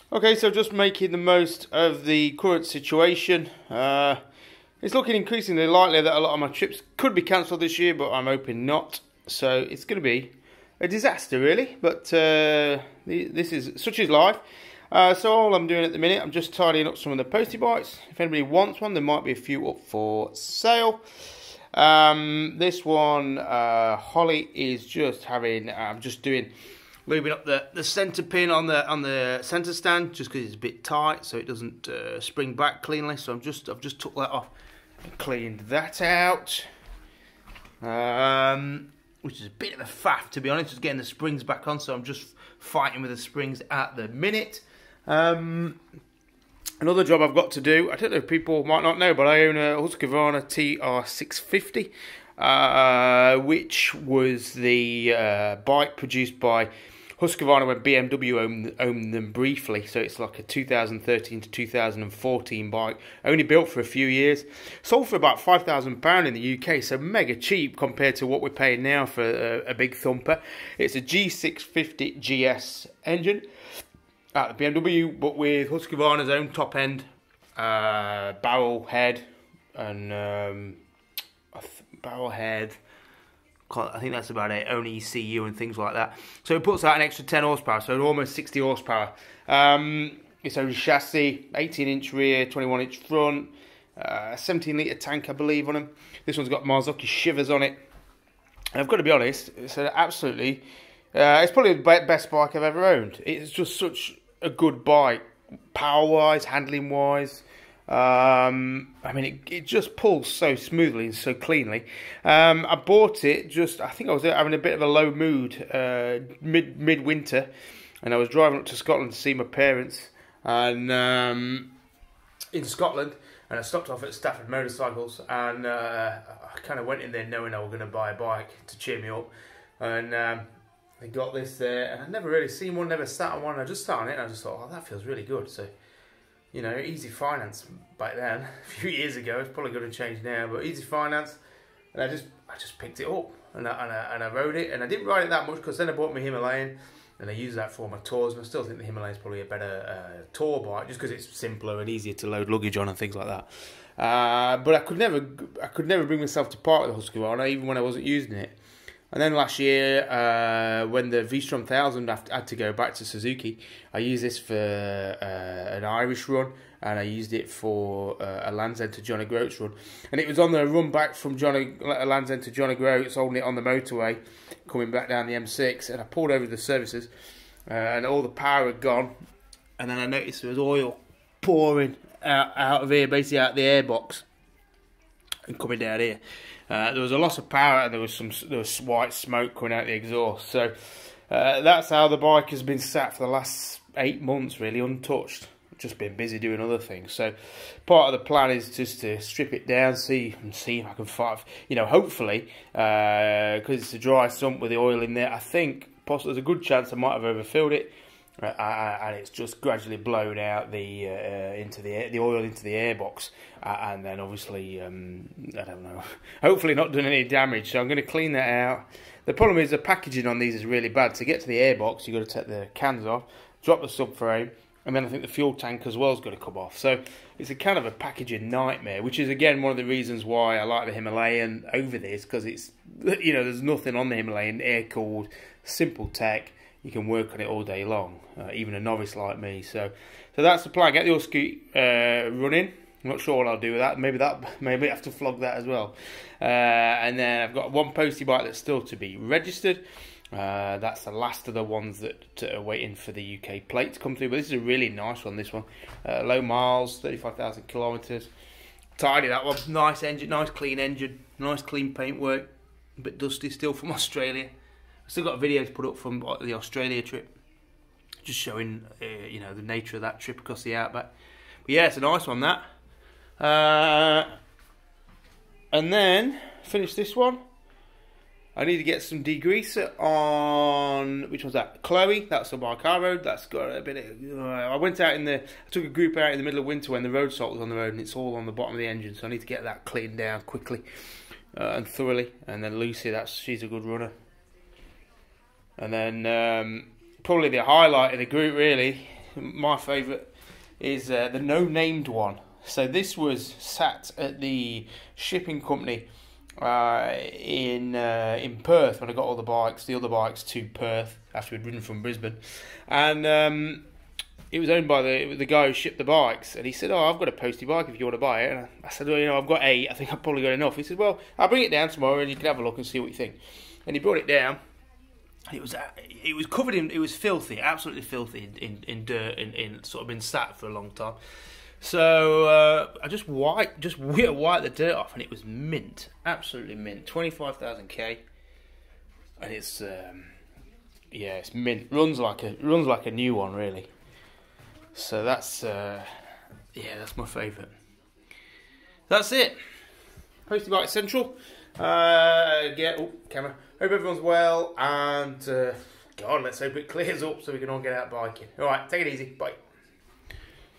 Okay, so just making the most of the current situation. It's looking increasingly likely that a lot of my trips could be cancelled this year, but I'm hoping not. So it's going to be a disaster, really. But this is such is life. So all I'm doing at the minute, I'm just tidying up some of the postie bikes. If anybody wants one, there might be a few up for sale. This one, Holly is just having. I'm just lubing up the centre pin on the centre stand just because it's a bit tight, so it doesn't spring back cleanly. So I've just took that off and cleaned that out, which is a bit of a faff, to be honest, just getting the springs back on. So I'm just fighting with the springs at the minute. Another job I've got to do, I don't know if people might not know, but I own a Husqvarna TR650, which was the bike produced by Husqvarna when BMW owned them briefly. So it's like a 2013 to 2014 bike, only built for a few years. Sold for about £5,000 in the UK, so mega cheap compared to what we're paying now for a big thumper. It's a G650 GS engine at the BMW, but with Husqvarna's own top end, barrel head, and barrel head. I think that's about it. Only ECU and things like that. So it puts out an extra 10 horsepower, so almost 60 horsepower. It's only chassis, 18-inch rear, 21-inch front, 17-litre tank, I believe, on them. This one's got Marzocchi shivers on it. And I've got to be honest, it's absolutely. It's probably the best bike I've ever owned. It's just such a good bike, power-wise, handling-wise. I mean, it just pulls so smoothly and so cleanly. I bought it I think I was having a bit of a low mood mid-winter, and I was driving up to Scotland to see my parents, and in Scotland, and I stopped off at Stafford Motorcycles, and I kind of went in there knowing I was going to buy a bike to cheer me up, and I got this there, and I'd never really seen one, never sat on one. I just sat on it, and I just thought, oh, that feels really good. So, you know, easy finance back then, a few years ago. It's probably going to change now, but easy finance. And I just picked it up, and I rode it, and I didn't ride it that much because then I bought my Himalayan, and I use that for my tours. And I still think the Himalayan is probably a better tour bike, just because it's simpler and easier to load luggage on and things like that. But I could never bring myself to part with the Husqvarna, even when I wasn't using it. And then last year, when the V-Strom 1000 had to go back to Suzuki, I used this for an Irish run, and I used it for a Land's End to John O'Groats run. And it was on the run back from Land's End to John O'Groats, holding it on the motorway, coming back down the M6, and I pulled over the services, and all the power had gone. And then I noticed there was oil pouring out of here, basically out the airbox, and coming down here. There was a loss of power, and there was white smoke coming out the exhaust. So that's how the bike has been sat for the last 8 months, really untouched. Just been busy doing other things. So part of the plan is just to strip it down, see if I can find, you know, hopefully, because it's a dry sump with the oil in there. I think possibly there's a good chance I might have overfilled it, and it's just gradually blown out the oil into the airbox, and then obviously I don't know, hopefully not done any damage. So I'm going to clean that out. The problem is the packaging on these is really bad. To get to the airbox, you've got to take the cans off, drop the subframe, and then I think the fuel tank as well is going to come off. So it's a kind of a packaging nightmare, which is again one of the reasons why I like the Himalayan over this, because it's, you know, there's nothing on the Himalayan, air cooled, simple tech. You can work on it all day long, even a novice like me. So that's the plan. Get the Husky running. I'm not sure what I'll do with that. Maybe I have to flog that as well. And then I've got one postie bike that's still to be registered. That's the last of the ones that are waiting for the UK plate to come through. But this is a really nice one. This one, low miles, 35,000 kilometres. Tidy, that one. Nice engine, nice clean engine, nice clean paintwork. A bit dusty still from Australia. I've still got videos put up from the Australia trip, just showing you know, the nature of that trip across the outback. But yeah, it's a nice one, that. And then finish this one. I need to get some degreaser on, which one's that? Chloe. That's the bike I rode. That's got a bit of. I went out I took a group out in the middle of winter when the road salt was on the road, and it's all on the bottom of the engine. So I need to get that cleaned down quickly and thoroughly. And then Lucy, she's a good runner. And then probably the highlight of the group, really, my favourite is the no-named one. So this was sat at the shipping company in Perth when I got all the other bikes to Perth after we'd ridden from Brisbane, and it was owned by the guy who shipped the bikes, and he said, "Oh, I've got a postie bike if you want to buy it." And I said, "Well, you know, I've got 8. I think I've probably got enough." He said, "Well, I'll bring it down tomorrow, and you can have a look and see what you think." And he brought it down. It was covered in, it was filthy, absolutely filthy in dirt, in sort of been sat for a long time. So I just wiped the dirt off, and it was mint, absolutely mint. 25,000 k, and it's it's mint. Runs like a new one, really. So that's that's my favourite. That's it. Postie Bike Central. Camera. Hope everyone's well, and God, let's hope it clears up so we can all get out biking. All right, take it easy. Bye.